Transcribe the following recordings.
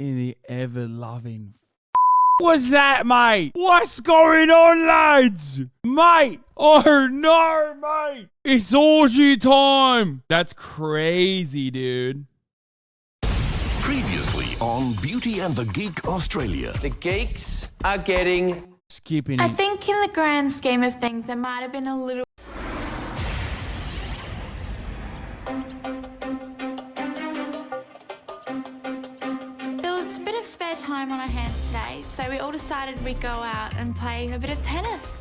in the ever-loving... What's that, mate? What's going on, lads? Mate! Oh, no, mate! It's orgy time! That's crazy, dude. Previously on Beauty and the Geek Australia. The geeks are getting... Skipping I it. think in the grand scheme of things, there might have been a little... There was a bit of spare time on our hands today, so we all decided we'd go out and play a bit of tennis.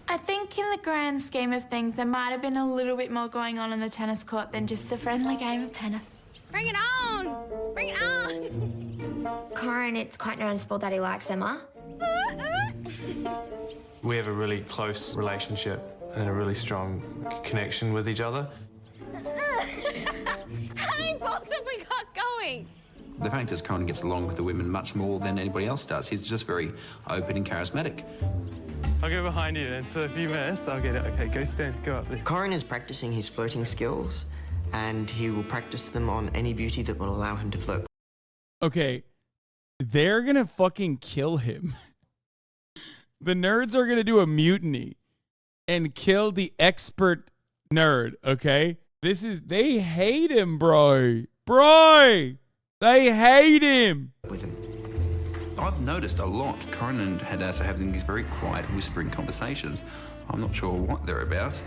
I think in the grand scheme of things, there might have been a little bit more going on the tennis court than just a friendly game of tennis. Bring it on! Bring it on! Corin, it's quite noticeable that he likes Emma. We have a really close relationship and a really strong connection with each other. How many balls have we got going? The fact is Corin gets along with the women much more than anybody else does. He's just very open and charismatic. I'll go behind you then, so a few minutes, I'll get it. Okay, go stand, go up there. Corin is practicing his flirting skills, and he will practice them on any beauty that will allow him to flirt. Okay, they're gonna fucking kill him. The nerds are gonna do a mutiny and kill the expert nerd, okay? They hate him, bro. Bro! They hate him! With him. I've noticed a lot Corin and Hadassah having these very quiet, whispering conversations. I'm not sure what they're about.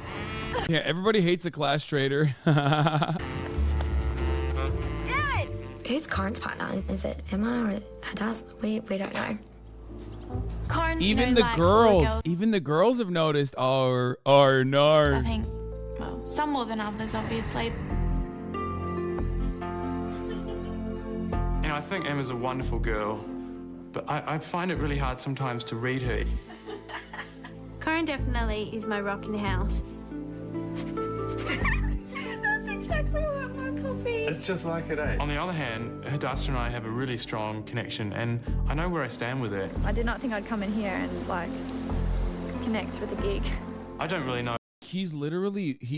Yeah, everybody hates a class traitor. Dad! Who's Corin's partner? Is it Emma or Hadassah? We don't know. Corin, Even you know, the likes all girls, even the girls have noticed. Oh I no. think, well, some more than others, obviously. You know, I think Emma's a wonderful girl, but I find it really hard sometimes to read her. Corin definitely is my rock in the house. That's exactly like my coffee. It's just like it, eh? On the other hand, Hadassah and I have a really strong connection, and I know where I stand with her. I did not think I'd come in here and, like, connect with a geek. I don't really know He's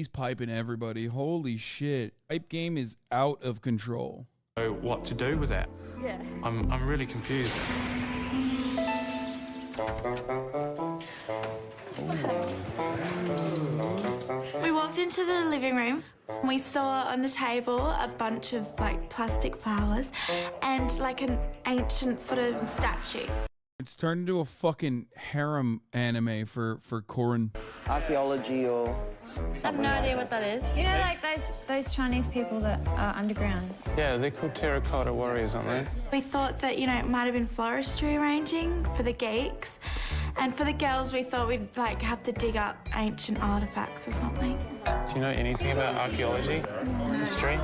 piping everybody. Holy shit. Pipe game is out of control. what to do with that. Yeah. I'm really confused. We walked into the living room. We saw on the table a bunch of like plastic flowers and like an ancient sort of statue. It's turned into a fucking harem anime for Corin. Archaeology or I something. have no idea what that is. You know, like those Chinese people that are underground. Yeah, they're called terracotta warriors, aren't they? We thought that, you know, it might have been floristry arranging for the geeks. And for the girls, we thought we'd like have to dig up ancient artifacts or something. Do you know anything about archaeology? History?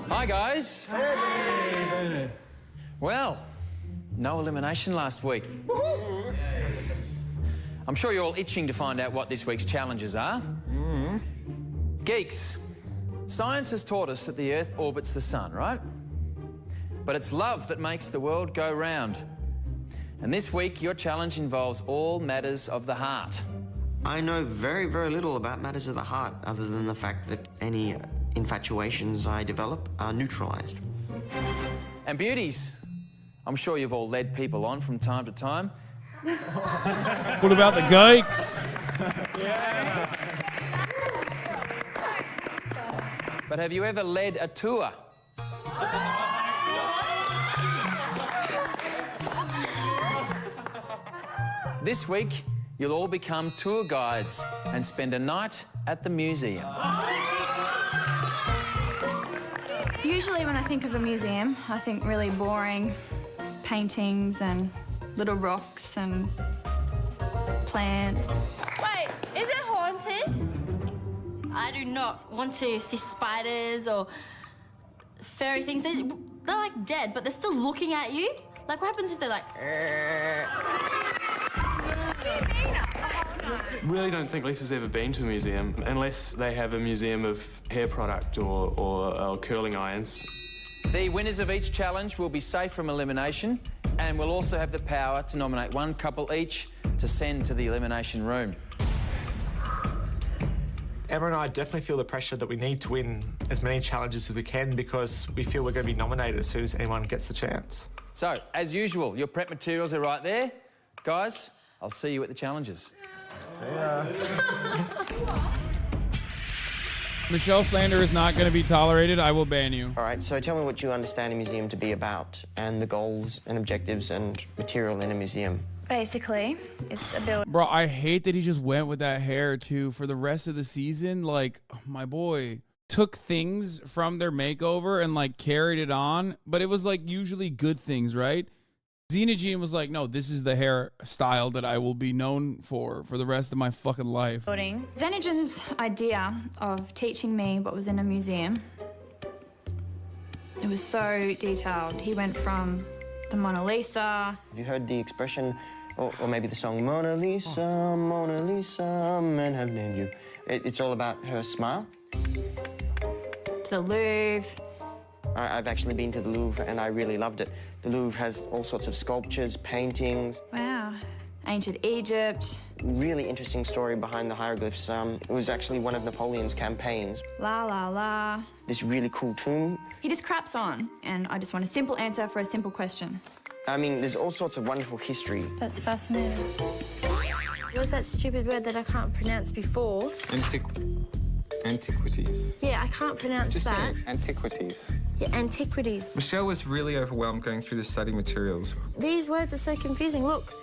Hi, guys. Hey. Well, no elimination last week. I'm sure you're all itching to find out what this week's challenges are. Geeks, science has taught us that the Earth orbits the sun, right? But it's love that makes the world go round. And this week, your challenge involves all matters of the heart. I know very, very little about matters of the heart, other than the fact that any infatuations I develop are neutralized. And beauties, I'm sure you've all led people on from time to time. What about the geeks? But have you ever led a tour? This week, you'll all become tour guides and spend a night at the museum. Usually when I think of a museum, I think really boring paintings and little rocks and plants. Wait, is it haunted? I do not want to see spiders or furry things. They're like dead, but they're still looking at you. Like, what happens if they're like... Really don't think Lisa's ever been to a museum, unless they have a museum of hair product or curling irons. The winners of each challenge will be safe from elimination and will also have the power to nominate one couple each to send to the elimination room. Emma and I definitely feel the pressure that we need to win as many challenges as we can because we feel we're going to be nominated as soon as anyone gets the chance. So, as usual, your prep materials are right there. Guys, I'll see you at the challenges. See ya. Michelle slander is not going to be tolerated. I will ban you. All right, so tell me what you understand a museum to be about and the goals and objectives and material in a museum. Basically, it's a building. Bro, I hate that he just went with that hair too for the rest of the season. Like, my boy took things from their makeover and like carried it on, but it was like usually good things, right? Xenogene was like, no, this is the hairstyle that I will be known for the rest of my fucking life. Xenogene's idea of teaching me what was in a museum, it was so detailed. He went from the Mona Lisa. Have you heard the expression, or maybe the song, Mona Lisa, Mona Lisa, men have named you. It's all about her smile. To the Louvre. I've actually been to the Louvre and I really loved it. The Louvre has all sorts of sculptures, paintings. Wow. Ancient Egypt. Really interesting story behind the hieroglyphs. It was actually one of Napoleon's campaigns. La la la. This really cool tomb. He just craps on, and I just want a simple answer for a simple question. I mean, there's all sorts of wonderful history. That's fascinating. What's that stupid word that I can't pronounce before? Antiquities. Yeah, I can't pronounce Just that. say antiquities. Yeah, antiquities. Michelle was really overwhelmed going through the study materials. These words are so confusing. Look,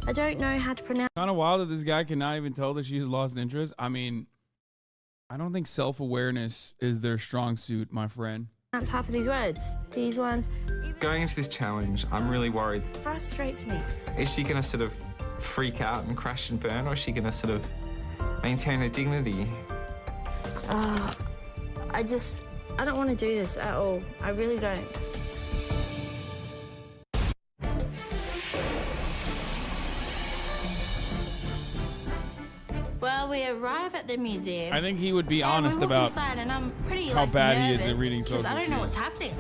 I don't know how to pronounce. Kind of wild that this guy cannot even tell that she's lost interest. I mean, I don't think self-awareness is their strong suit, my friend. Half of these words. These ones. Going into this challenge, I'm really worried. It frustrates me. Is she going to sort of freak out and crash and burn, or is she going to sort of maintain her dignity? I don't want to do this at all. I really don't. Well, we arrive at the museum. I think he would be and honest we walk about inside and I'm pretty, how bad he is at nervous reading social because I don't know cues. what's happening.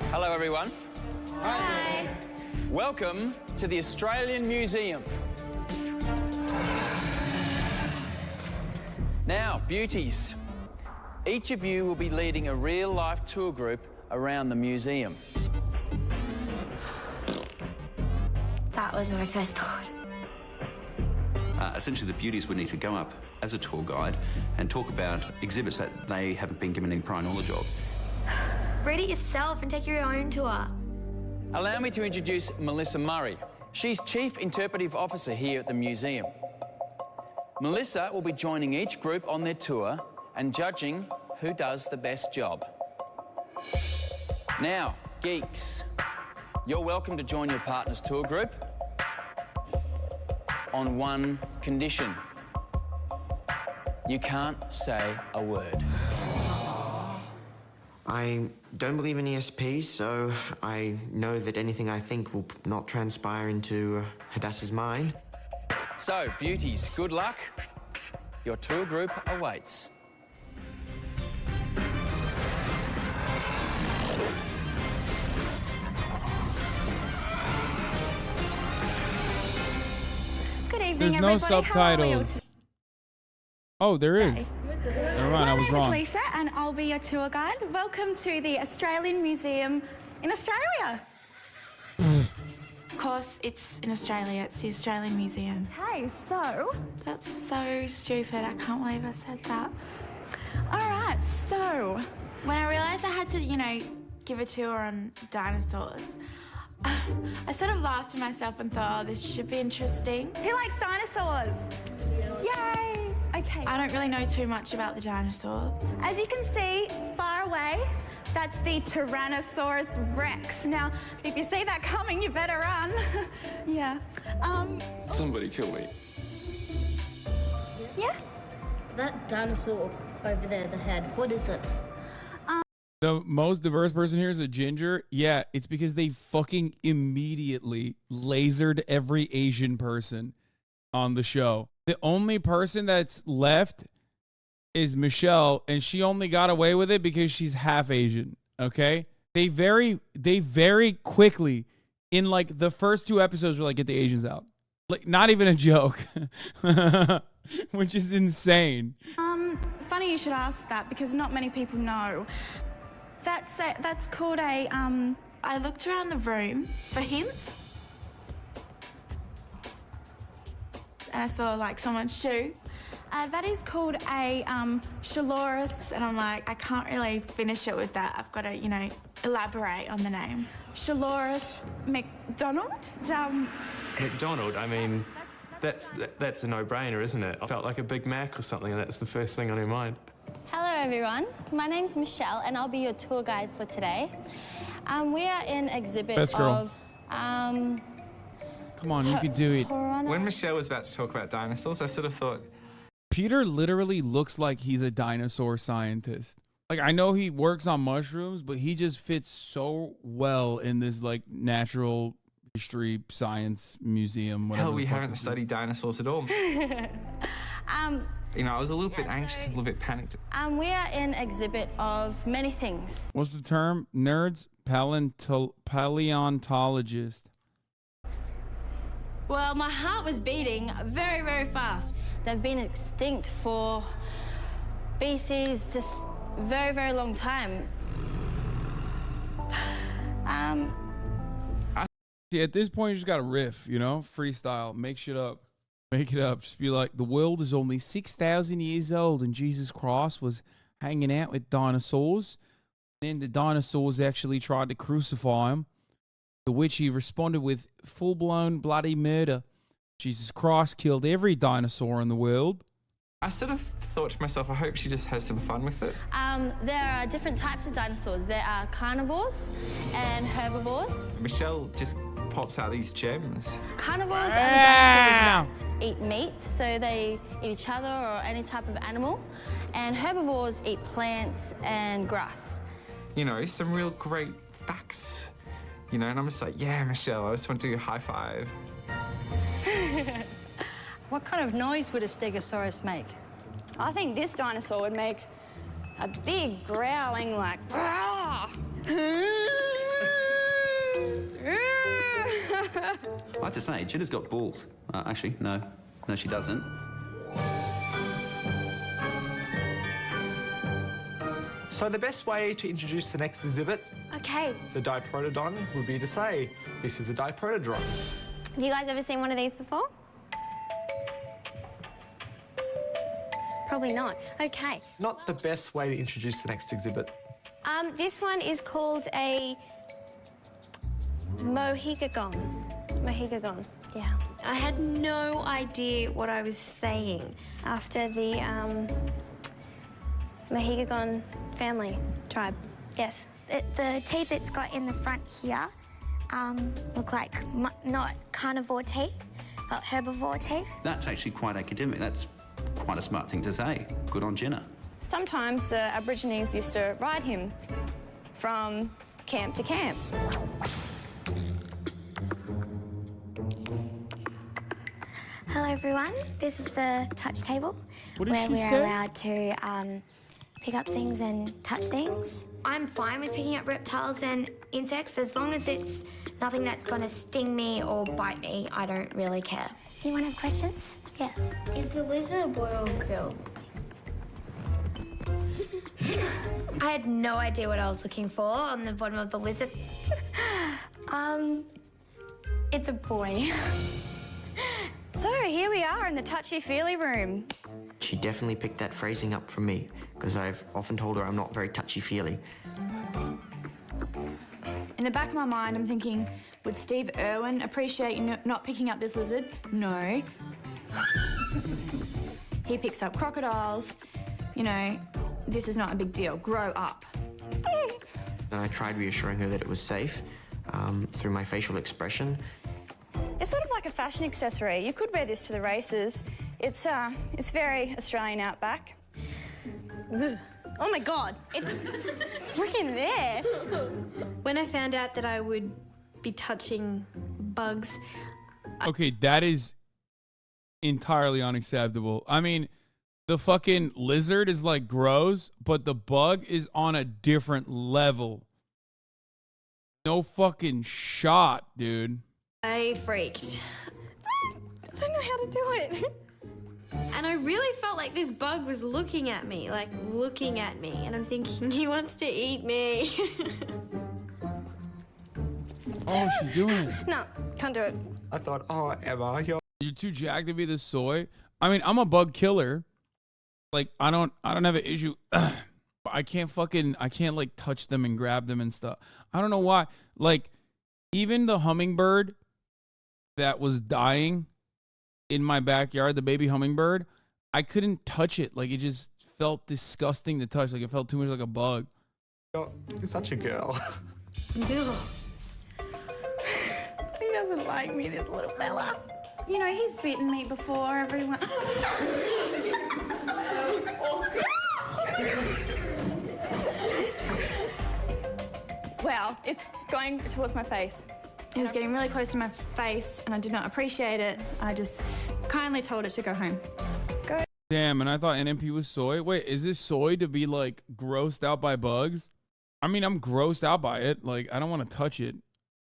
Hello, everyone. Hi. Welcome to the Australian Museum. Now, beauties, each of you will be leading a real-life tour group around the museum. That was my first thought. Essentially, the beauties would need to go up as a tour guide and talk about exhibits that they haven't been given any prior knowledge of. Read it yourself and take your own tour. Allow me to introduce Melissa Murray. She's Chief Interpretive Officer here at the museum. Melissa will be joining each group on their tour and judging who does the best job. Now, geeks, you're welcome to join your partner's tour group on one condition. You can't say a word. I don't believe in ESP, so I know that anything I think will not transpire into Hadassah's mind. So, beauties, good luck. Your tour group awaits. Good evening, There's no everybody. How are we all subtitles. Oh, there is. Never mind, I was My wrong. name is Lisa and I'll be your tour guide. Welcome to the Australian Museum in Australia. Of course, it's in Australia. It's the Australian Museum. Hey, so? That's so stupid. I can't believe I said that. All right, so. When I realised I had to, give a tour on dinosaurs, I sort of laughed to myself and thought, oh, this should be interesting. Who likes dinosaurs? Yay! Okay. I don't really know too much about the dinosaur. As you can see, far away, that's the Tyrannosaurus Rex. Now, if you see that coming, you better run. Yeah. Somebody kill me. Yeah? That dinosaur over there, the head, what is it? The most diverse person here is a ginger. Yeah, it's because they fucking immediately lasered every Asian person on the show. The only person that's left is Michelle, and she only got away with it because she's half Asian. Okay? They very quickly, in like the first 2 episodes, were like, get the Asians out. Like, not even a joke, which is insane. Funny you should ask that because not many people know. That's called a I looked around the room for hints. And I saw like someone's shoe. That is called a Shaloris, and I'm like, I can't really finish it with that. I've got to, elaborate on the name. Shaloris McDonald. McDonald, I mean, that's a no-brainer, isn't it? I felt like a Big Mac or something, and that's the first thing on your mind. Hello everyone, my name's Michelle and I'll be your tour guide for today. We are in exhibit Best girl. of Come on, you can do it. When Michelle was about to talk about dinosaurs, I sort of thought, Peter literally looks like he's a dinosaur scientist. Like, I know he works on mushrooms, but he just fits so well in this like natural history science museum. Whatever hell, we haven't studied dinosaurs at all. I was a little bit anxious, a little bit panicked. We are in exhibit of many things. What's the term? Nerds? Paleontologist. Well, my heart was beating very, very fast. They've been extinct for BC's just very, very long time. See, at this point, you just got to riff, freestyle, make shit up. Make it up. Just be like, the world is only 6,000 years old and Jesus Christ was hanging out with dinosaurs. Then the dinosaurs actually tried to crucify him, to which he responded with full-blown bloody murder. Jesus Christ killed every dinosaur in the world. I sort of thought to myself, I hope she just has some fun with it. There are different types of dinosaurs. There are carnivores and herbivores. Michelle just pops out these gems. Carnivores are the dinosaurs that eat meat, so they eat each other or any type of animal. And herbivores eat plants and grass. Some real great facts. And I'm just like, yeah, Michelle, I just want to do a high five. What kind of noise would a stegosaurus make? I think this dinosaur would make a big growling like. I have to say, Jenna's got balls. Actually, no, she doesn't. So the best way to introduce the next exhibit, Okay. the Diprotodon, would be to say, this is a Diprotodon. Have you guys ever seen one of these before? Probably not. Okay. Not the best way to introduce the next exhibit. This one is called a Mohegagon. Mohegagon, yeah. I had no idea what I was saying after the Mohegagon family tribe. Yes. The teeth it's got in the front here look like not carnivore teeth, but herbivore teeth. That's actually quite academic. That's quite a smart thing to say. Good on Jenna. Sometimes the Aborigines used to ride him from camp to camp. Hello everyone, this is the touch table where we're allowed to pick up things and touch things. I'm fine with picking up reptiles and insects as long as it's nothing that's going to sting me or bite me. I don't really care. Anyone have questions? Yes. Is a lizard a boy or a girl? I had no idea what I was looking for on the bottom of the lizard. It's a boy. So here we are in the touchy-feely room. She definitely picked that phrasing up from me, because I've often told her I'm not very touchy-feely. In the back of my mind, I'm thinking, would Steve Irwin appreciate you not picking up this lizard? No. He picks up crocodiles. This is not a big deal. Grow up. Then I tried reassuring her that it was safe through my facial expression. It's sort of like a fashion accessory. You could wear this to the races. It's very Australian outback. Ugh. Oh my God, it's freaking there. When I found out that I would be touching bugs. Okay, that is entirely unacceptable. I mean, the fucking lizard is like gross, but the bug is on a different level. No fucking shot, dude. I freaked. how to do it. And I really felt like this bug was looking at me, like looking at me. And I'm thinking, he wants to eat me. Oh, she's doing it. No, can't do it. I thought, oh, Emma, you're too jacked to be the soy. I mean, I'm a bug killer. Like, I don't have an issue. I can't like touch them and grab them and stuff. I don't know why. Like, even the hummingbird that was dying in my backyard, the baby hummingbird, I couldn't touch it. Like, it just felt disgusting to touch. Like, it felt too much like a bug. You're such a girl. He doesn't like me, this little fella. You know, he's bitten me before, everyone. Wow, it's going towards my face. It was getting really close to my face and I did not appreciate it. I just kindly told it to go home. Go. Damn, and I thought NMP was soy. Wait, is this soy to be like grossed out by bugs? I mean, I'm grossed out by it. Like, I don't want to touch it.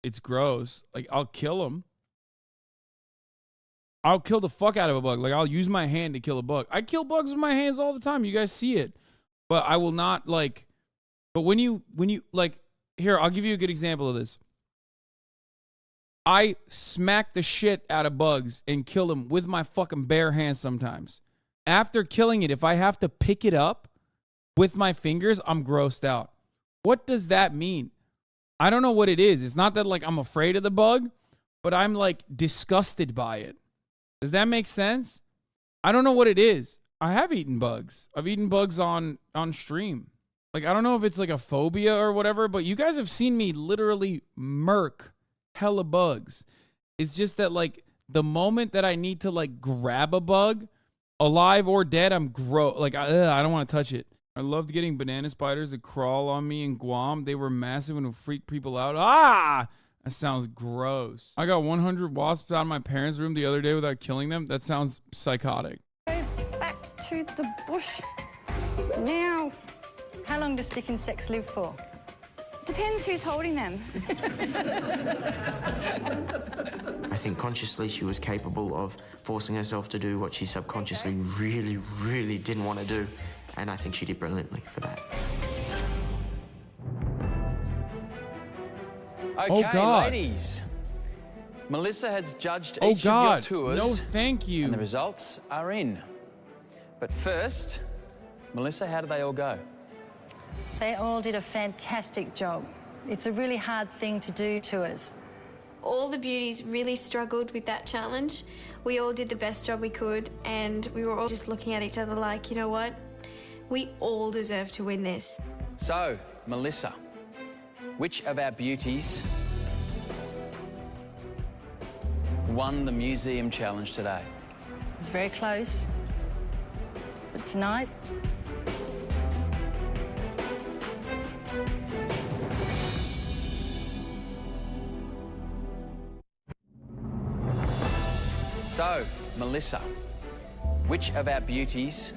It's gross. Like, I'll kill them. I'll kill the fuck out of a bug. Like, I'll use my hand to kill a bug. I kill bugs with my hands all the time. You guys see it. But I will not, like... But when you like... Here, I'll give you a good example of this. I smack the shit out of bugs and kill them with my fucking bare hands sometimes. After killing it, if I have to pick it up with my fingers, I'm grossed out. What does that mean? I don't know what it is. It's not that, like, I'm afraid of the bug, but I'm, like, disgusted by it. Does that make sense? I don't know what it is. I have eaten bugs. I've eaten bugs on stream. Like, I don't know if it's, like, a phobia or whatever, but you guys have seen me literally murk hella bugs. It's just that, like, the moment that I need to, like, grab a bug, alive or dead, I'm I don't want to touch it. I loved getting banana spiders to crawl on me in Guam. They were massive and would freak people out. Ah! That sounds gross. I got 100 wasps out of my parents' room the other day without killing them. That sounds psychotic. Go back to the bush now. How long does stick insects live for? Depends who's holding them. I think consciously she was capable of forcing herself to do what she subconsciously really, really didn't want to do. And I think she did brilliantly for that. Okay, ladies. Melissa has judged each of your tours. No, thank you. And the results are in. But first, Melissa, how did they all go? They all did a fantastic job. It's a really hard thing to do to us. All the beauties really struggled with that challenge. We all did the best job we could, and we were all just looking at each other like, you know what? We all deserve to win this. So, Melissa, which of our beauties won the museum challenge today? It was very close. But tonight, So, Melissa, which of our beauties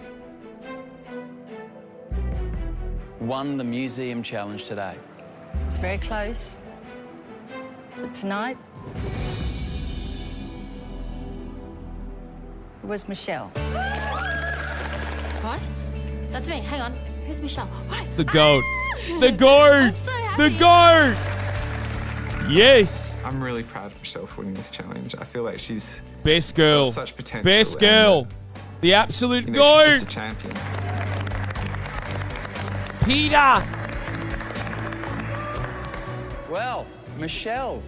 won the museum challenge today? it was very close. But tonight, it was Michelle. What? That's me. Hang on. Who's Michelle? What? The goat. The goat. So the goat. Yes. I'm really proud of Michelle for winning this challenge. I feel like she's best girl. got such potential. Best girl. The absolute She's goat. just a champion. Peter. Well, Michelle,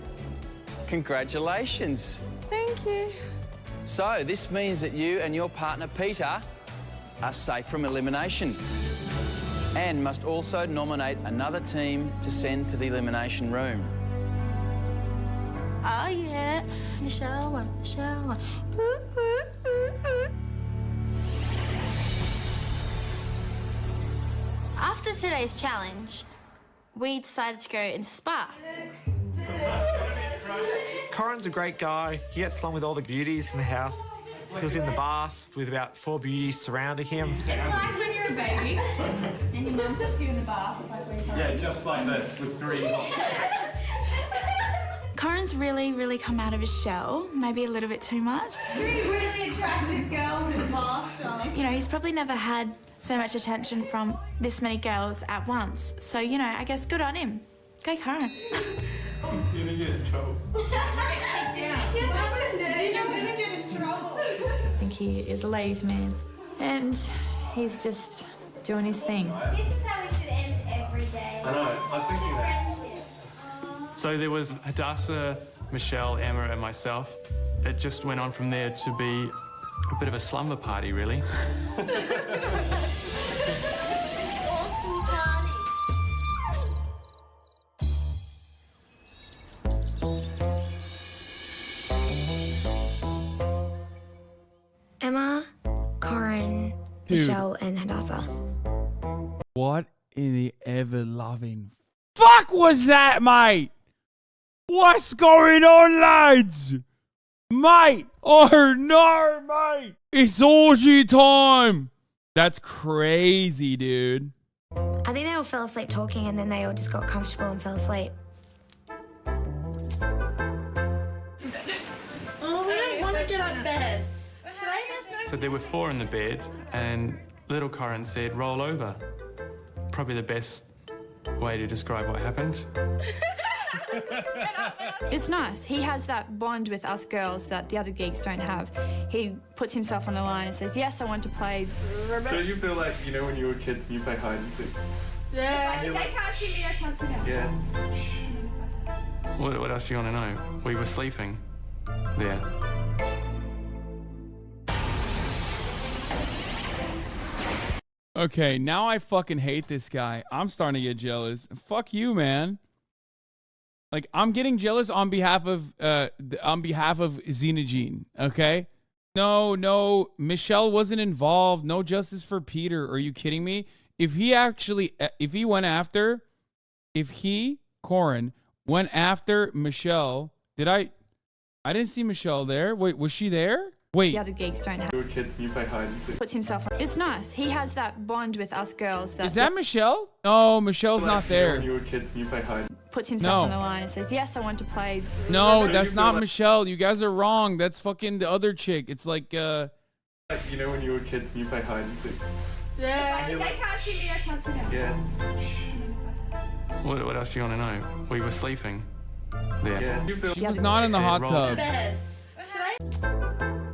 congratulations. Thank you. So, this means that you and your partner, Peter, are safe from elimination and must also nominate another team to send to the elimination room. Oh, yeah. Michelle won. Michelle won. Ooh, ooh, ooh, ooh. After today's challenge, we decided to go into spa. Corin's a great guy. He gets along with all the beauties in the house. He was in the bath with about 4 beauties surrounding him. It's like when you're a baby and your mum puts you in the bath. Yeah, just like this with 3. Corin's really come out of his shell, maybe a little bit too much. Three really attractive girls in bath. You know, he's probably never had so much attention from this many girls at once. So, you know, I guess good on him. Go Corin. I'm gonna get in trouble. I think he is a ladies' man. And he's just doing his thing. This is how we should end every day. I know, I was thinking that. Friendship. So there was Hadassah, Michelle, Emma, and myself. It just went on from there to be a bit of a slumber party, really. Awesome party. Emma, Corin, Dude. Michelle, and Hadassah. What in the ever-loving fuck was that, mate? What's going on, lads? Mate! Oh, no, mate! It's orgy time! That's crazy, dude. I think they all fell asleep talking and then they all just got comfortable and fell asleep. Oh, we don't want to get out of bed. So there were 4 in the bed, and little Corin said, roll over. Probably the best way to describe what happened. It's nice. He has that bond with us girls that the other geeks don't have. He puts himself on the line and says, yes, I want to play. Don't you feel like, you know, when you were kids and you play hide and seek? Yeah. They can't see me, I can't see them. Yeah. What else do you want to know? We were sleeping there. Okay, now I fucking hate this guy. I'm starting to get jealous. Fuck you, man. Like, I'm getting jealous on behalf of Xenogene, okay? No, Michelle wasn't involved. No justice for Peter. Are you kidding me? If he, Corin, went after Michelle, I didn't see Michelle there. Wait, was she there? Wait. The other geeks don't have. We were kids and you play hide and seek. Puts himself on. It's nice. He has that bond with us girls. Is that Michelle? No, Michelle's not there. When you were kids and you play hide. Puts himself on the line and says, yes, I want to play. No, that's not Michelle. You guys are wrong. That's fucking the other chick. It's like, you know, when you were kids and you play hide and seek. Yeah. They can't see me, I can't see them. Yeah. What else do you want to know? We were sleeping there. Yeah. She was not in the hot tub.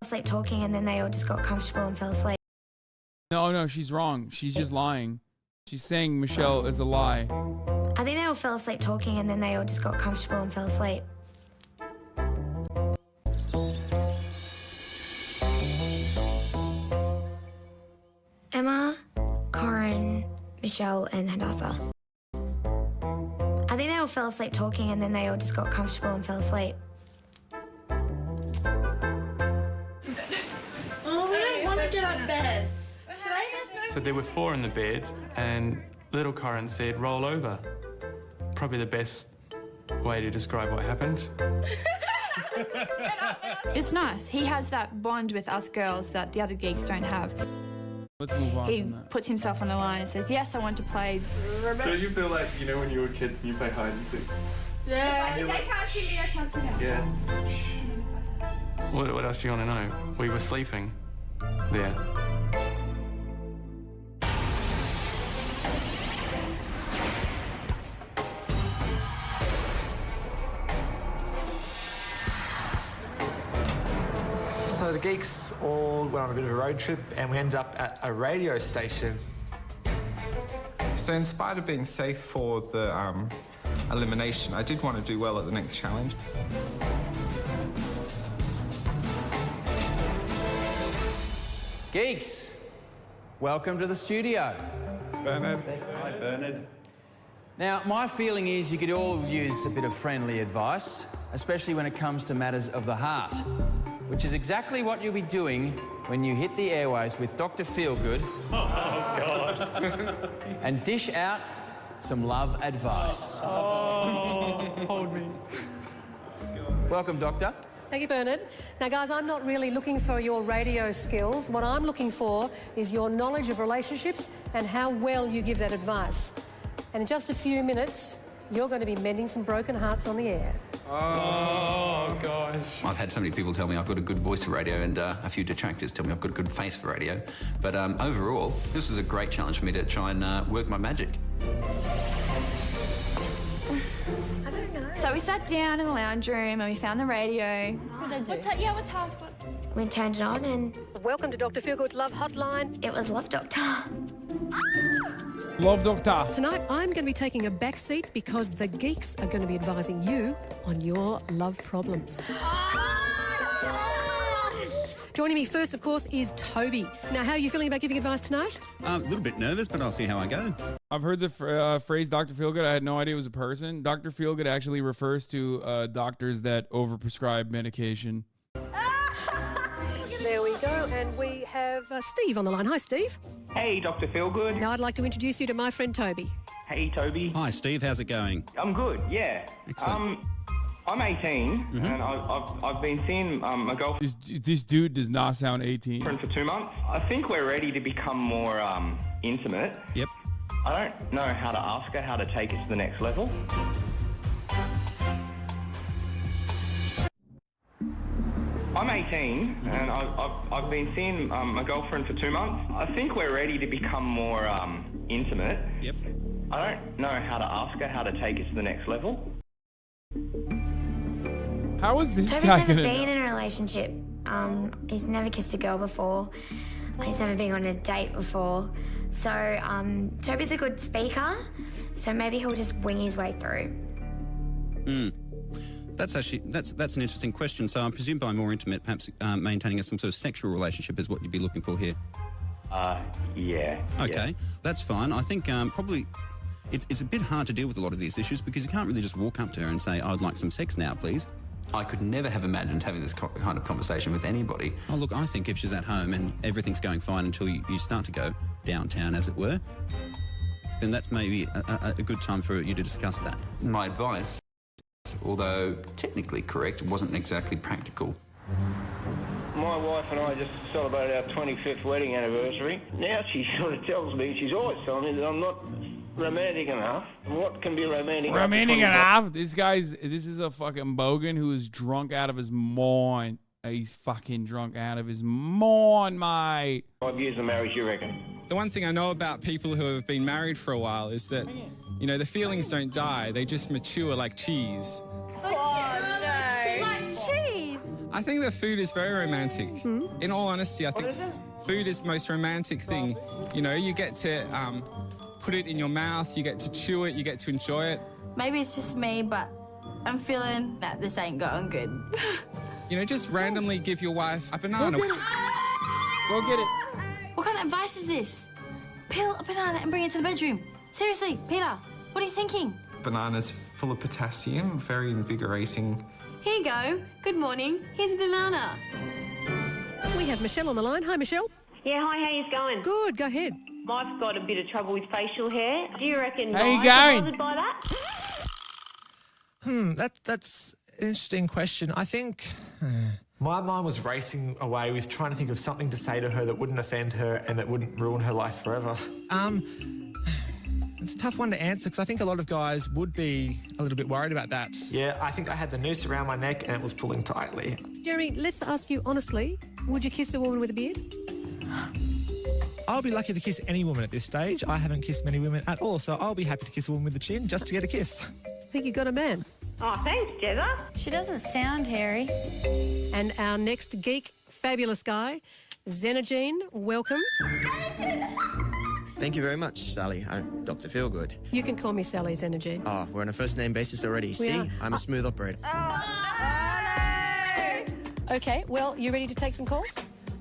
Asleep talking and then they all just got comfortable and fell asleep. No, she's wrong. She's just lying. She's saying Michelle is a lie. I think they all fell asleep talking and then they all just got comfortable and fell asleep. Emma, Corin, Michelle, and Hadassah. I think they all fell asleep talking and then they all just got comfortable and fell asleep. Oh, we don't want to get out of bed. So there were 4 in the bed, and little Corin said, roll over. Probably the best way to describe what happened. It's nice. He has that bond with us girls that the other geeks don't have. Let's move on He from that. puts himself on the line and says, yes, I want to play. Don't you feel like, you know, when you were kids and you play hide and seek? Yeah. They can't see me, I can't see them. Yeah. What else do you want to know? We were sleeping there. So the geeks all went on a bit of a road trip and we ended up at a radio station. So in spite of being safe for the elimination, I did want to do well at the next challenge. Geeks, welcome to the studio. Bernard. Hi, Bernard. Now, my feeling is you could all use a bit of friendly advice, especially when it comes to matters of the heart, which is exactly what you'll be doing when you hit the airways with Dr. Feelgood. Oh, God. And dish out some love advice. Oh, hold me. Welcome, Doctor. Thank you, Bernard. Now, guys, I'm not really looking for your radio skills. What I'm looking for is your knowledge of relationships and how well you give that advice. And in just a few minutes, you're going to be mending some broken hearts on the air. Oh, gosh. I've had so many people tell me I've got a good voice for radio and a few detractors tell me I've got a good face for radio. But overall, this was a great challenge for me to try and work my magic. So we sat down in the lounge room and we found the radio. What task? We turned it on and... Welcome to Dr. Feelgood's Love Hotline. It was Love Doctor. Love Doctor. Tonight, I'm going to be taking a back seat because the geeks are going to be advising you on your love problems. Joining me first, of course, is Toby. Now, how are you feeling about giving advice tonight? A little bit nervous, but I'll see how I go. I've heard the phrase Dr. Feelgood. I had no idea it was a person. Dr. Feelgood actually refers to doctors that overprescribe medication. There we go, and we have Steve on the line. Hi, Steve. Hey, Dr. Feelgood. Now, I'd like to introduce you to my friend Toby. Hey, Toby. Hi, Steve. How's it going? I'm good, yeah. Excellent. I'm 18, and I've been seeing a girlfriend This dude does not sound 18. for 2 months. I think we're ready to become more intimate. Yep. I don't know how to ask her how to take it to the next level. I'm 18, and I've been seeing a girlfriend for 2 months. I think we're ready to become more intimate. Yep. I don't know how to ask her how to take it to the next level. How is this Toby's guy never gonna been know? in a relationship. He's never kissed a girl before. He's never been on a date before. So Toby's a good speaker, so maybe he'll just wing his way through. That's an interesting question. So I presume by more intimate, perhaps maintaining some sort of sexual relationship is what you'd be looking for here. Yeah. Okay, that's fine. I think probably it's a bit hard to deal with a lot of these issues because you can't really just walk up to her and say, I'd like some sex now, please. I could never have imagined having this kind of conversation with anybody. Oh, look, I think if she's at home and everything's going fine until you start to go downtown, as it were, then that's maybe a good time for you to discuss that. My advice, although technically correct, wasn't exactly practical. My wife and I just celebrated our 25th wedding anniversary. Now she sort of tells me, she's always telling me that I'm not romantic enough. What can be romantic enough? Romantic enough? This is a fucking bogan who is drunk out of his mind. He's fucking drunk out of his mind, mate. 5 years of marriage, you reckon? The one thing I know about people who have been married for a while is that, you know, the feelings don't die. They just mature like cheese. Like cheese. I think that food is very romantic. In all honesty, I think food is the most romantic thing. You know, you get to put it in your mouth, you get to chew it, you get to enjoy it. Maybe it's just me, but I'm feeling that this ain't going good. You know, just randomly give your wife a banana. Go get it. What kind of advice is this? Peel a banana and bring it to the bedroom. Seriously, Peter, what are you thinking? Banana's full of potassium, very invigorating. Here you go. Good morning. Here's a banana. We have Michelle on the line. Hi, Michelle. Yeah, hi, how you going? Good, go ahead. I've got a bit of trouble with facial hair. Do you reckon How you guys are going? bothered by that? That's an interesting question. I think my mind was racing away with trying to think of something to say to her that wouldn't offend her and that wouldn't ruin her life forever. It's a tough one to answer because I think a lot of guys would be a little bit worried about that. Yeah, I think I had the noose around my neck and it was pulling tightly. Jeremy, let's ask you honestly, would you kiss a woman with a beard? I'll be lucky to kiss any woman at this stage. I haven't kissed many women at all, so I'll be happy to kiss a woman with a chin just to get a kiss. I think you got a man. Oh, thanks, Jezza. She doesn't sound hairy. And our next geek, fabulous guy, Zenogene, welcome. Thank you very much, Sally. I'm Dr. Feelgood. You can call me Sally, Zenogene. Oh, we're on a first-name basis already. See? are. I'm a smooth operator. Okay, well, you ready to take some calls?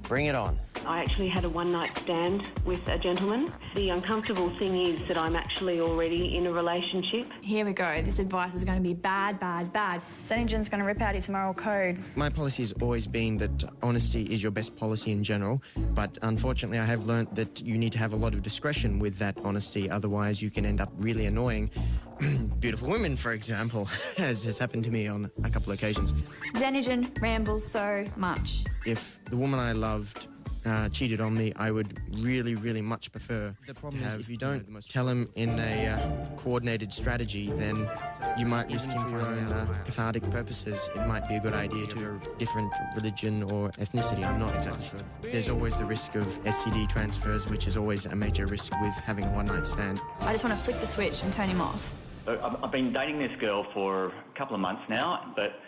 Bring it on. I actually had a one-night stand with a gentleman. The uncomfortable thing is that I'm actually already in a relationship. Here we go. This advice is going to be bad, bad, bad. Senogen's going to rip out his moral code. My policy has always been that honesty is your best policy in general, but unfortunately I have learnt that you need to have a lot of discretion with that honesty, otherwise you can end up really annoying beautiful women, for example, as has happened to me on a couple of occasions. Xenogen rambles so much. If the woman I loved cheated on me, I would really much prefer. The problem is if you don't tell him in a coordinated strategy, then you might risk him for your own cathartic purposes. It might be a good idea to a different religion or ethnicity. I'm not exactly sure. There's always the risk of STD transfers, which is always a major risk with having a one-night stand. I just want to flick the switch and turn him off. I've been dating this girl for a couple of months now, but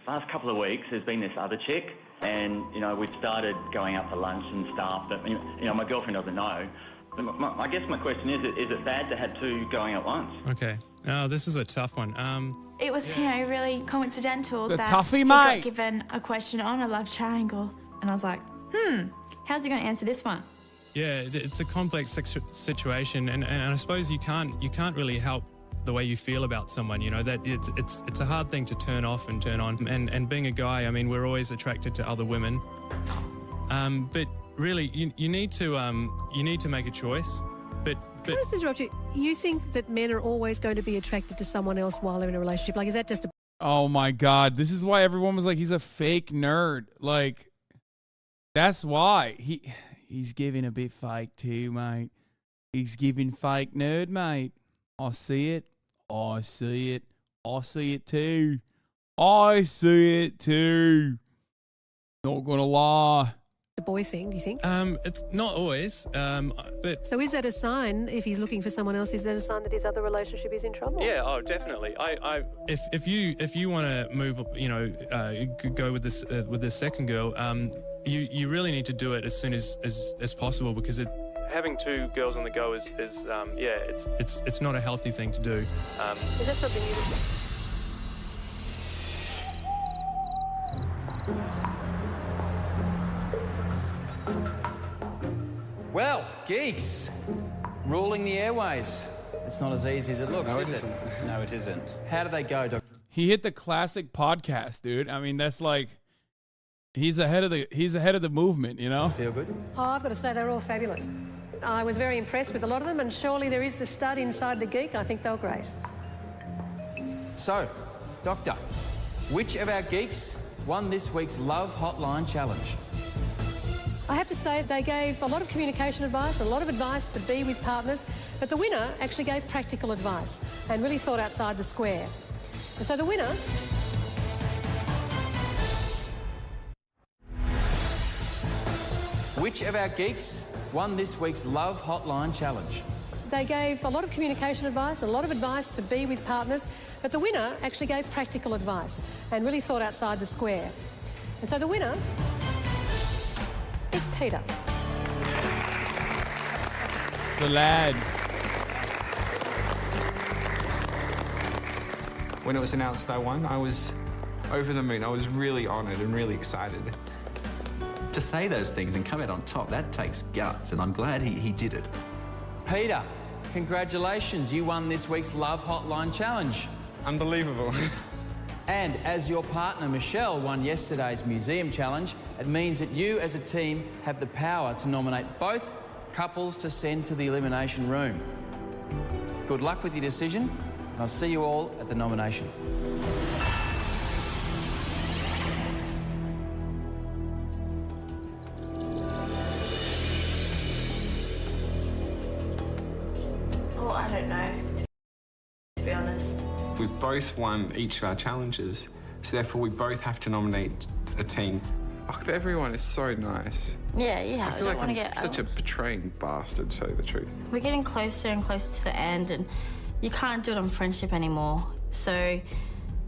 last couple of weeks there's been this other chick, and we've started going out for lunch and stuff. But my girlfriend doesn't know. I guess my question is it bad to have two going at once? Okay. Oh, this is a tough one. It was, really coincidental The that toughie, he mate. got given a question on a love triangle. And I was like, how's he going to answer this one? Yeah, it's a complex situation, and I suppose you can't really help the way you feel about someone. That it's a hard thing to turn off and turn on. And being a guy, I mean, we're always attracted to other women. But really, you need to make a choice. But Can I just interrupt you? You think that men are always going to be attracted to someone else while they're in a relationship? Like, is that just a... Oh my God. This is why everyone was like, he's a fake nerd. Like, that's why. He's giving a bit fake too, mate. He's giving fake nerd, mate. I see it. I see it. I see it too. I see it too. Not gonna lie. a boy thing, do you think? It's not always, but... So is that a sign, if he's looking for someone else, is that a sign that his other relationship is in trouble? Yeah, oh, definitely. If you want to move, go with this second girl, you really need to do it as soon as possible, because having two girls on the go is it's not a healthy thing to do. Is that something you would... Well, geeks, ruling the airways. It's not as easy as it looks, is it? No, it isn't. How do they go, Doc? He hit the classic podcast, dude. I mean, that's like he's ahead of the movement, you know? Feel good? Oh, I've got to say, they're all fabulous. I was very impressed with a lot of them, and surely there is the stud inside the geek. I think they're great. So, Doctor, which of our geeks won this week's Love Hotline Challenge? I have to say they gave a lot of communication advice, a lot of advice to be with partners, but the winner actually gave practical advice and really thought outside the square. And so the winner... Which of our geeks won this week's Love Hotline Challenge? They gave a lot of communication advice, a lot of advice to be with partners, but the winner actually gave practical advice and really thought outside the square. And so the winner is Peter. The lad. When it was announced that I won, I was over the moon. I was really honoured and really excited. To say those things and come out on top, that takes guts, and I'm glad he did it. Peter, congratulations. You won this week's Love Hotline Challenge. Unbelievable. And as your partner, Michelle, won yesterday's Museum Challenge, it means that you as a team have the power to nominate both couples to send to the Elimination Room. Good luck with your decision, and I'll see you all at the nomination. Oh, I don't know, to be honest. We've both won each of our challenges, so therefore we both have to nominate a team. Oh, everyone is so nice. Yeah, I feel like I'm such a betraying bastard, to tell you the truth. We're getting closer and closer to the end, and you can't do it on friendship anymore. So it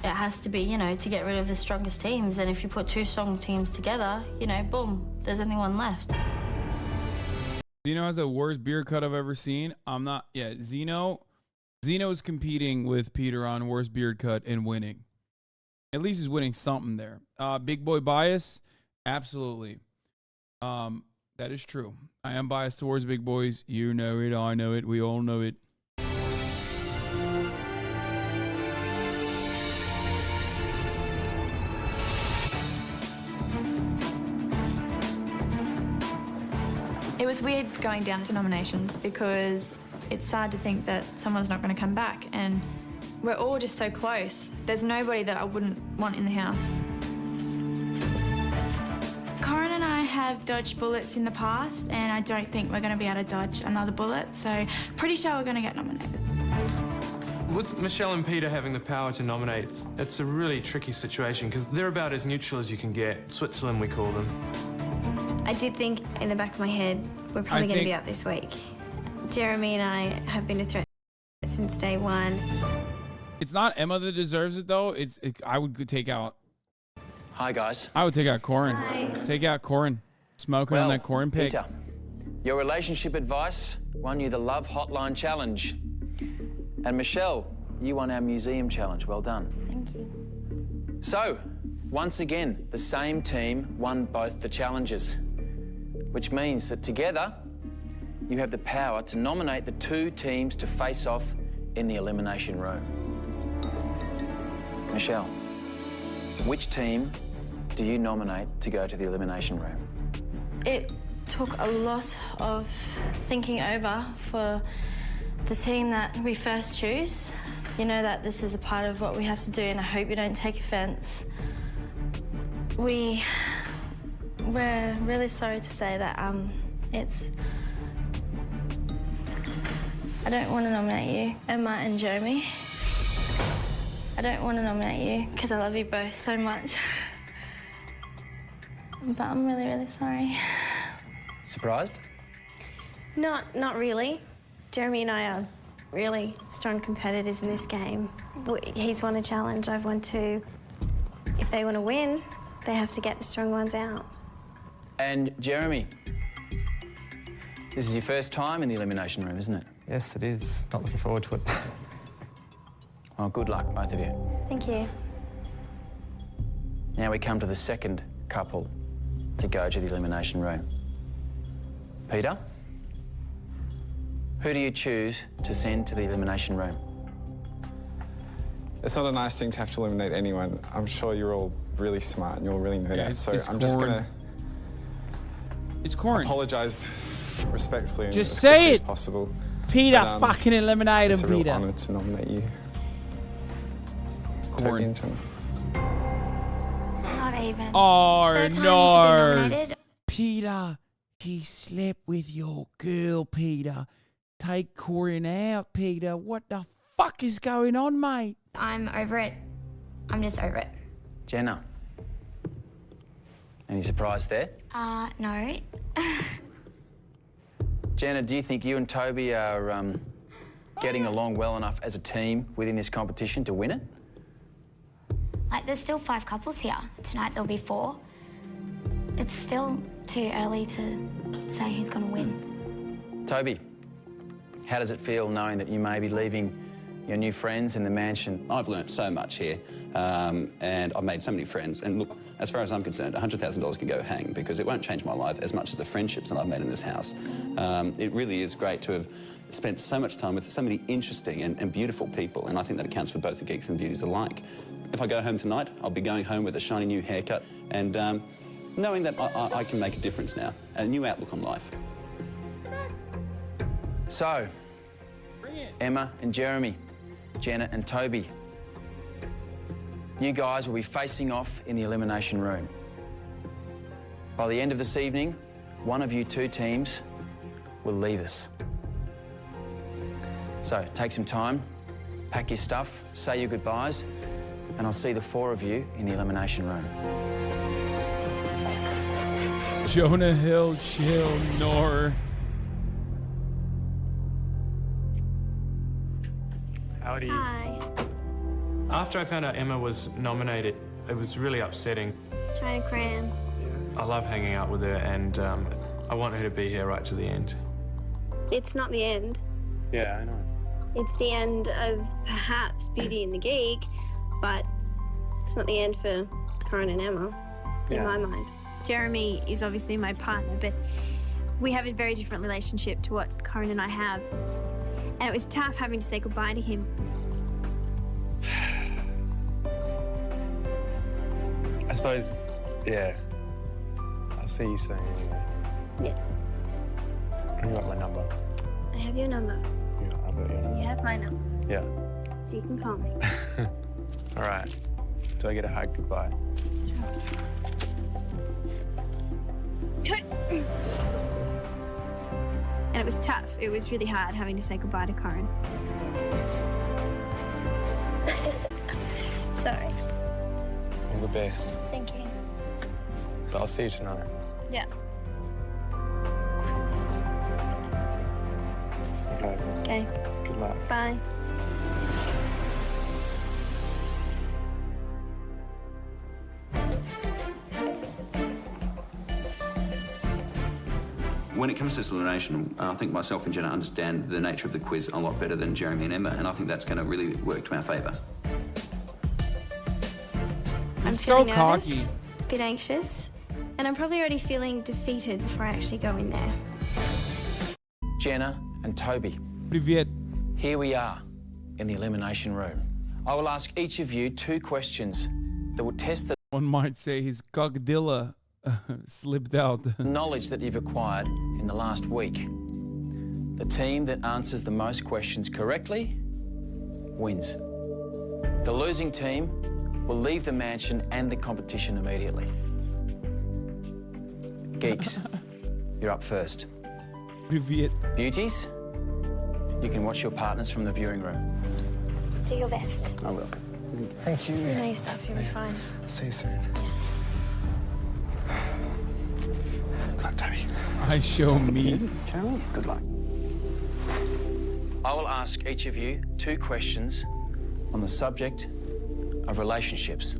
has to be, you know, to get rid of the strongest teams. And if you put two strong teams together, you know, boom, there's only one left. Zeno has the worst beard cut I've ever seen. Zeno's competing with Peter on worst beard cut and winning. At least he's winning something there. Big boy bias, absolutely. That is true. I am biased towards big boys. You know it. I know it. We all know it. It was weird going down to nominations because it's sad to think that someone's not going to come back, and we're all just so close. There's nobody that I wouldn't want in the house. Corin and I have I've dodged bullets in the past, and I don't think we're going to be able to dodge another bullet, so pretty sure we're going to get nominated. With Michelle and Peter having the power to nominate, it's a really tricky situation because they're about as neutral as you can get. Switzerland, we call them. I did think in the back of my head, we're probably going to be out this week. Jeremy and I have been a threat since day one. It's not Emma that deserves it, though. I would take out... Hi, guys. I would take out Corin. Hi. Take out Corin. Smoking on that Corin pig. Peter, your relationship advice won you the Love Hotline Challenge. And Michelle, you won our museum challenge. Well done. Thank you. So, once again, the same team won both the challenges, which means that together, you have the power to nominate the two teams to face off in the elimination room. Michelle, which team do you nominate to go to the elimination room? It took a lot of thinking over for the team that we first choose. You know that this is a part of what we have to do, and I hope you don't take offence. We're really sorry to say that I don't want to nominate you, Emma and Jeremy. I don't want to nominate you because I love you both so much. But I'm really, really sorry. Surprised? Not really. Jeremy and I are really strong competitors in this game. He's won a challenge, I've won two. If they want to win, they have to get the strong ones out. And Jeremy, this is your first time in the elimination room, isn't it? Yes, it is. Not looking forward to it. Well, good luck, both of you. Thank you. Now we come to the second couple to go to the elimination room. Peter, who do you choose to send to the elimination room? It's not a nice thing to have to eliminate anyone. I'm sure you're all really smart and you're all really know that. So I'm just gonna... It's Corin. Apologise respectfully and Just as say quickly it. as possible. Peter, But, fucking eliminate him, it's a real Peter. honour to nominate you. Corin. Not even. Oh, Third time to be no. nominated. Peter, he slept with your girl, Peter. Take Corin out, Peter. What the fuck is going on, mate? I'm over it. I'm just over it. Jenna, any surprise there? No. Jenna, do you think you and Toby are getting along well enough as a team within this competition to win it? Like, there's still 5 couples here. Tonight there'll be 4. It's still too early to say who's going to win. Toby, how does it feel knowing that you may be leaving your new friends in the mansion? I've learnt so much here, and I've made so many friends. And look, as far as I'm concerned, $100,000 can go hang because it won't change my life as much as the friendships that I've made in this house. It really is great to have spent so much time with so many interesting and beautiful people, and I think that accounts for both the geeks and beauties alike. If I go home tonight, I'll be going home with a shiny new haircut and knowing that I can make a difference now, a new outlook on life. So, Emma and Jeremy, Jenna and Toby, you guys will be facing off in the elimination room. By the end of this evening, one of you two teams will leave us. So, take some time, pack your stuff, say your goodbyes, and I'll see the 4 of you in the elimination room. Jonah Hill, chill, Nor. Howdy. Hi. After I found out Emma was nominated, it was really upsetting. Trying to cram. I love hanging out with her, and I want her to be here right to the end. It's not the end. Yeah, I know. It's the end of perhaps Beauty and the Geek, but it's not the end for Corin and Emma, in my mind. Jeremy is obviously my partner, but we have a very different relationship to what Corin and I have. And it was tough having to say goodbye to him. I suppose, yeah. I'll see you soon anyway. Yeah. You got my number? I have your number. Yeah, I've got your number. You have my number, Yeah. so you can call me. All right. Do I get a hug goodbye? And it was tough. It was really hard having to say goodbye to Corin. Sorry. All the best. Thank you. But I'll see you tonight. Yeah. Okay. Okay. Good luck. Bye. When it comes to elimination, I think myself and Jenna understand the nature of the quiz a lot better than Jeremy and Emma, and I think that's going to really work to our favour. I'm so feeling nervous, cocky. a bit anxious, and I'm probably already feeling defeated before I actually go in there. Jenna and Toby. Привет. Here we are in the elimination room. I will ask each of you 2 questions that will test the One might say his cockdilla slipped out. knowledge that you've acquired in the last week. The team that answers the most questions correctly wins. The losing team will leave the mansion and the competition immediately. Geeks, you're up first. Привет. Beauties, you can watch your partners from the viewing room. Do your best. I will. Thank you. You know your stuff, you'll be fine. See you soon. Good luck, Toby. I show me. Jeremy, good luck. I will ask each of you 2 questions on the subject of relationships.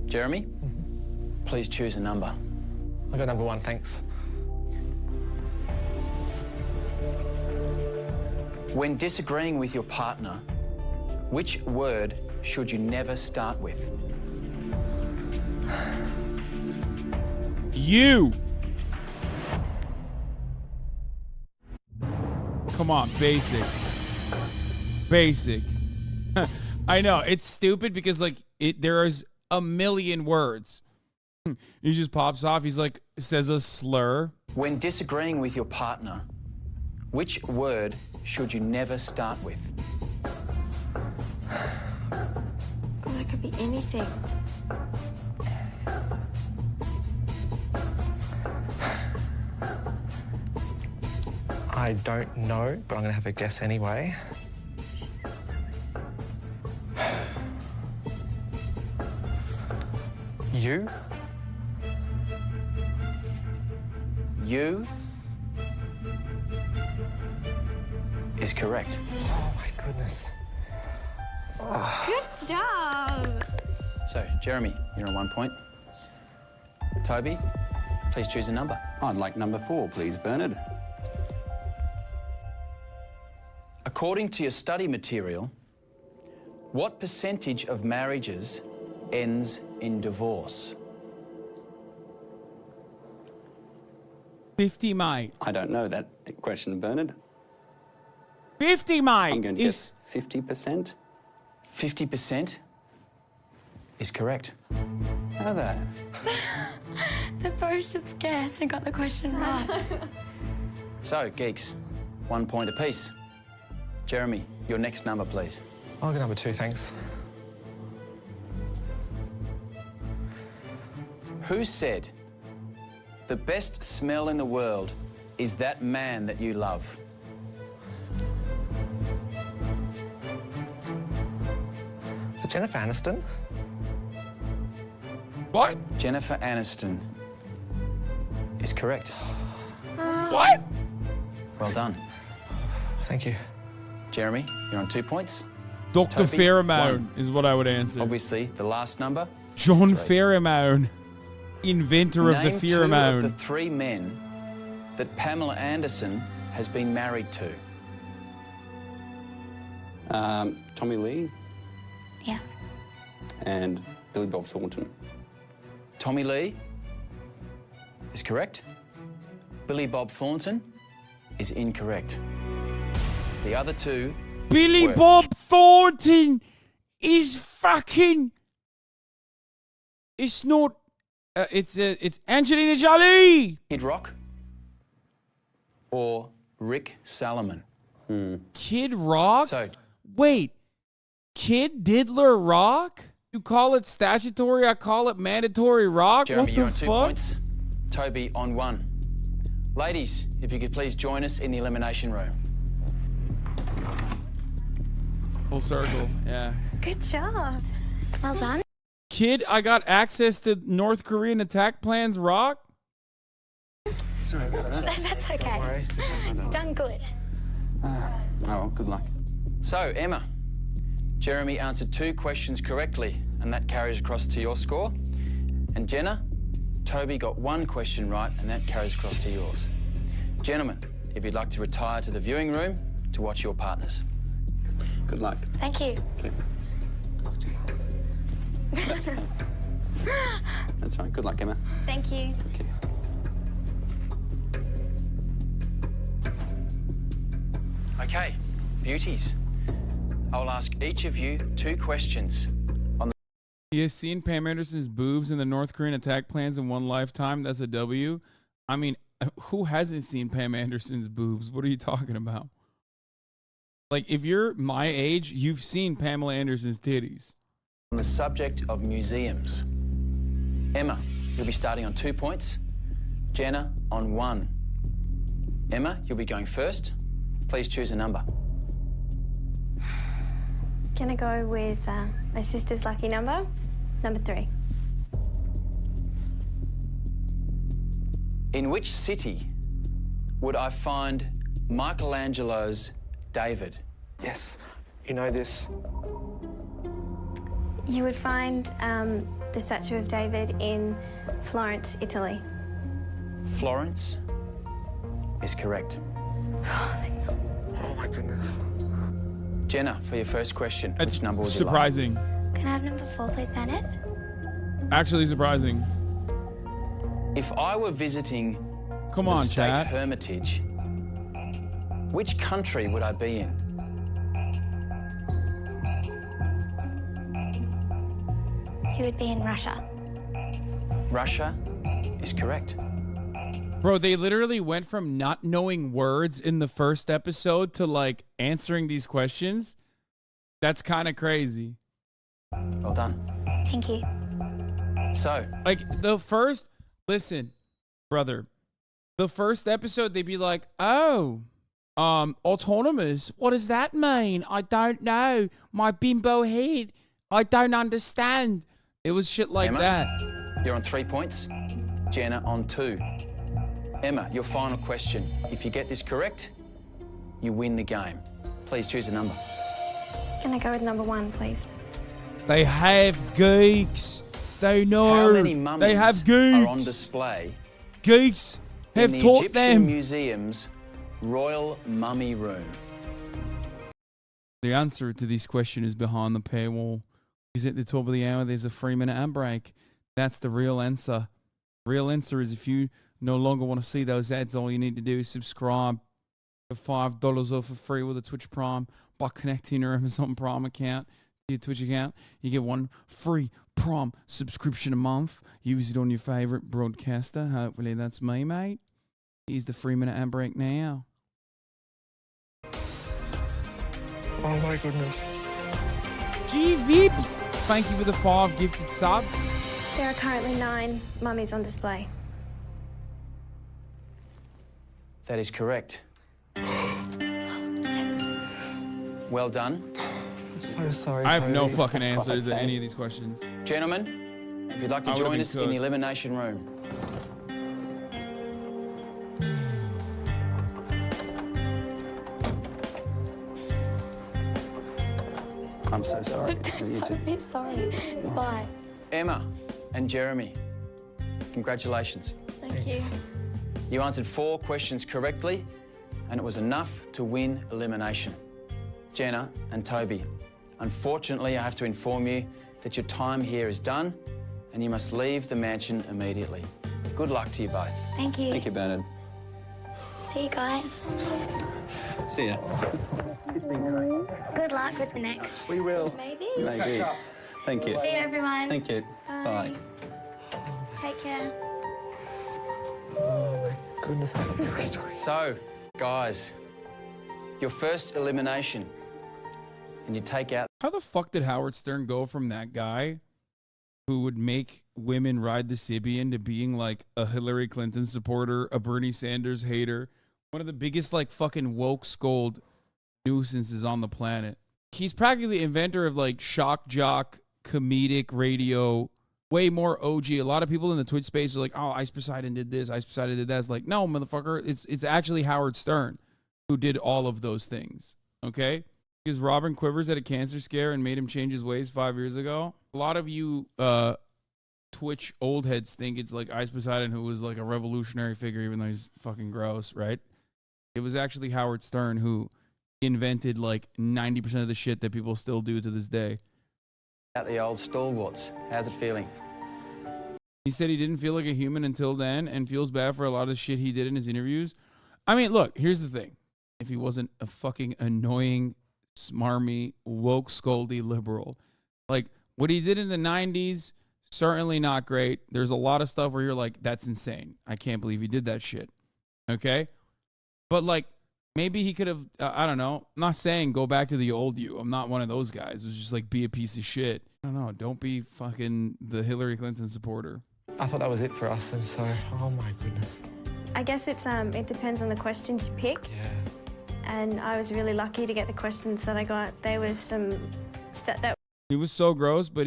Jeremy, please choose a number. I got number 1, thanks. When disagreeing with your partner, which word should you never start with? You. Come on, basic. Basic. I know, it's stupid because like there's a million words. He just pops off, he's like, says a slur. When disagreeing with your partner, which word should you never start with? God, that could be anything. I don't know, but I'm going to have a guess anyway. You? You is correct. Oh, my goodness. Good job. So, Jeremy, you're on 1 point. Toby, please choose a number. I'd like number 4, please, Bernard. According to your study material, what percentage of marriages ends in divorce? 50, mate. I don't know that question, Bernard. 50, mate. I'm going to guess 50%. 50% is correct. How that? The both should guess and got the question right. So, geeks, 1 point apiece. Jeremy, your next number, please. I'll go number 2, thanks. Who said the best smell in the world is that man that you love? Is it Jennifer Aniston? What? Jennifer Aniston is correct. What? Well done. Thank you. Jeremy, you're on 2 points. Dr. Toby, Pheromone 1. is what I would answer. Obviously, the last number. John is 3. Pheromone, inventor of the Name pheromone. 2 of the 3 men that Pamela Anderson has been married to. Tommy Lee Yeah. and Billy Bob Thornton. Tommy Lee is correct. Billy Bob Thornton is incorrect. The other 2 Billy were Bob Thornton is fucking. It's not. It's Angelina Jolie. Kid Rock or Rick Salomon. Kid Rock. So, wait, Kid Diddler Rock? You call it statutory, I call it mandatory rock. Jeremy, What you're the on 2 fuck? points. Toby on 1. Ladies, if you could please join us in the elimination room. Full circle, yeah. Good job. Well done. Kid, I got access to North Korean attack plans, Rock? Sorry about that. That's okay. Done good. Oh, well, good luck. So, Emma, Jeremy answered 2 questions correctly, and that carries across to your score. And Jenna, Toby got 1 question right, and that carries across to yours. Gentlemen, if you'd like to retire to the viewing room to watch your partners. Good luck. Thank you. Okay. That's right. Good luck, Emma. Thank you. Okay. Okay, beauties. I'll ask each of you 2 questions. You have seen Pam Anderson's boobs in the North Korean attack plans in one lifetime? That's a W. I mean, who hasn't seen Pam Anderson's boobs? What are you talking about? Like, if you're my age, you've seen Pamela Anderson's titties. On the subject of museums. Emma, you'll be starting on 2 points. Jenna on 1. Emma, you'll be going first. Please choose a number. Gonna go with my sister's lucky number, number 3. In which city would I find Michelangelo's David? Yes, you know this. You would find the statue of David in Florence, Italy. Florence is correct. Oh my goodness. Jenna, for your first question, That's which number would you surprising. Can I have number 4, please, Bennett? Actually surprising. like? If I were visiting Come on, the State chat. Hermitage, which country would I be in? He would be in Russia. Russia is correct. Bro, they literally went from not knowing words in the first episode to like answering these questions. That's kind of crazy. Well done. Thank you. So, like listen, brother, the first episode they'd be like, "Oh, autonomous. What does that mean? I don't know. My bimbo head. I don't understand." It was shit like Emma, that. You're on 3 points. Jenna on 2. Emma, your final question. If you get this correct, you win the game. Please choose a number. Can I go with number 1, please? They have geeks. They know. How many mummies they have geeks. are on display Geeks have in the taught Egyptian them. Museum's Royal Mummy Room? The answer to this question is behind the paywall. Is at the top of the hour, there's a 3-minute ad break. That's the real answer. Real answer is if you no longer want to see those ads, all you need to do is subscribe for $5 off for free with a Twitch Prime by connecting your Amazon Prime account to your Twitch account. You get 1 free Prime subscription a month. Use it on your favorite broadcaster. Hopefully that's me, mate. Here's the 3-minute ad break now. Oh my goodness. Gee, Vips! Thank you for the 5 gifted subs. There are currently 9 mummies on display. That is correct. Well done. I'm so sorry, I have no Toby. fucking answer to any of these questions. Gentlemen, if you'd like to I would've join been us in cooked. the elimination room. I'm so sorry. Don't be sorry. It's fine. Emma and Jeremy, congratulations. Thank you. You answered 4 questions correctly, and it was enough to win elimination. Jenna and Toby, unfortunately, I have to inform you that your time here is done, and you must leave the mansion immediately. Good luck to you both. Thank you. Thank you, Bernard. See you guys. See ya. Good luck with the next. We will. Maybe? Maybe. Thank you. See you, everyone. Thank you. Bye. Take care. Oh my goodness, I love your story. So, guys, your first elimination, and you take out... How the fuck did Howard Stern go from that guy who would make women ride the Sibian to being like a Hillary Clinton supporter, a Bernie Sanders hater, one of the biggest like fucking woke scold nuisances on the planet. He's practically the inventor of like shock jock comedic radio, way more OG. A lot of people in the Twitch space are like, oh, Ice Poseidon did this, Ice Poseidon did that. It's like, no, motherfucker, it's actually Howard Stern who did all of those things, okay? Because Robin Quivers had a cancer scare and made him change his ways 5 years ago. A lot of you Twitch old heads think it's like Ice Poseidon who was like a revolutionary figure, even though he's fucking gross, right? It was actually Howard Stern who invented like 90% of the shit that people still do to this day. At the old stalwarts, how's it feeling? He said he didn't feel like a human until then and feels bad for a lot of the shit he did in his interviews. I mean, look, here's the thing. If he wasn't a fucking annoying, smarmy, woke, scoldy liberal, like what he did in the 90s, certainly not great. There's a lot of stuff where you're like, that's insane. I can't believe he did that shit. Okay? But like, maybe he could have, I don't know. I'm not saying go back to the old you. I'm not one of those guys. It's just like be a piece of shit. I don't know. Don't be fucking the Hillary Clinton supporter. I thought that was it for us, and so, oh my goodness. I guess it depends on the questions you pick. Yeah. And I was really lucky to get the questions that I got. There was some stuff that... He was so gross, but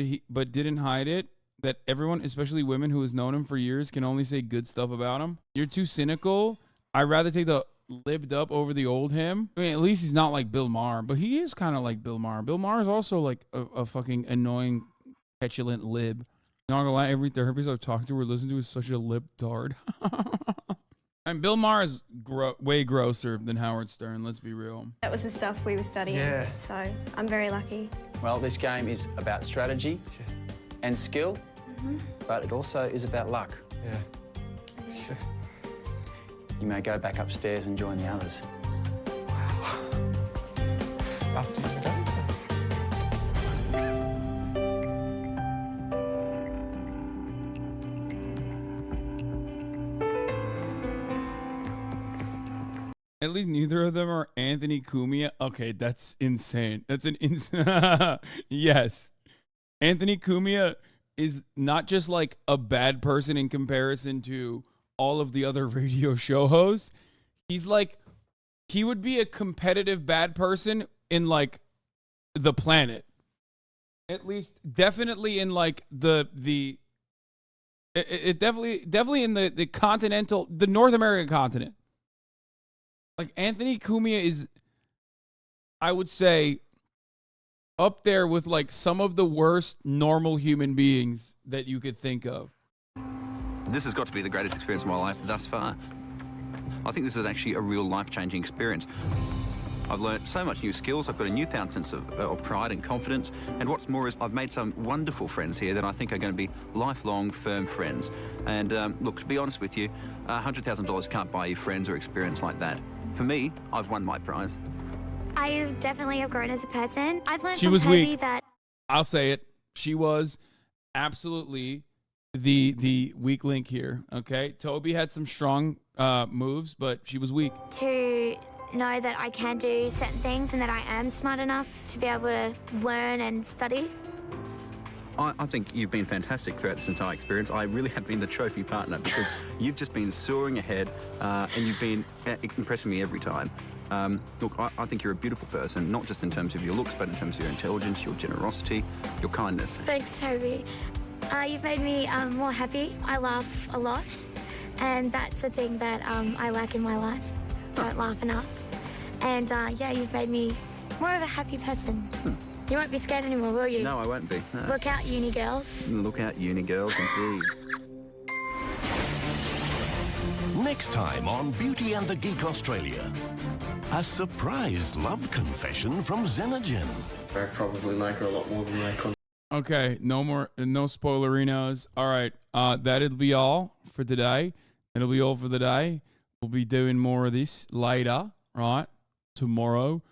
didn't hide it, that everyone, especially women who has known him for years, can only say good stuff about him. You're too cynical. I'd rather take the libbed up over the old him. I mean, at least he's not like Bill Maher, but he is kind of like Bill Maher. Bill Maher is also like a fucking annoying, petulant lib. Not gonna lie, every therapist I've talked to or listened to is such a libtard. And Bill Maher is way grosser than Howard Stern, let's be real. That was the stuff we were studying, Yeah. so I'm very lucky. Well, this game is about strategy and skill, but it also is about luck. Yeah. Sure. You may go back upstairs and join the others. After you go. At least neither of them are Anthony Cumia. Okay, that's insane. That's an yes. Anthony Cumia is not just like a bad person in comparison to all of the other radio show hosts. He's like, he would be a competitive bad person in like the planet. At least definitely in like definitely in the continental, the North American continent. Like Anthony Cumia is, I would say, up there with like some of the worst normal human beings that you could think of. This has got to be the greatest experience of my life thus far. I think this is actually a real life-changing experience. I've learned so much new skills. I've got a newfound sense of pride and confidence. And what's more is I've made some wonderful friends here that I think are going to be lifelong, firm friends. And look, to be honest with you, $100,000 can't buy you friends or experience like that. For me, I've won my prize. I definitely have grown as a person. I've learned She from was Toby weak. that... I'll say it. She was absolutely the weak link here. Okay, Toby had some strong moves, but she was weak. To know that I can do certain things and that I am smart enough to be able to learn and study. I think you've been fantastic throughout this entire experience. I really have been the trophy partner because you've just been soaring ahead and you've been impressing me every time. Look, I think you're a beautiful person, not just in terms of your looks, but in terms of your intelligence, your generosity, your kindness. Thanks, Toby. You've made me more happy. I laugh a lot, and that's a thing that I lack in my life. Don't laugh enough. And yeah, you've made me more of a happy person. You won't be scared anymore, will you? No, I won't be. No. Look out, uni girls. Look out, uni girls, indeed. Next time on Beauty and the Geek Australia, a surprise love confession from Xenogen. I probably like her a lot more than I can. Okay, no spoilerinos. All right, that'll be all for today. It'll be all for the day. We'll be doing more of this later, right? Tomorrow.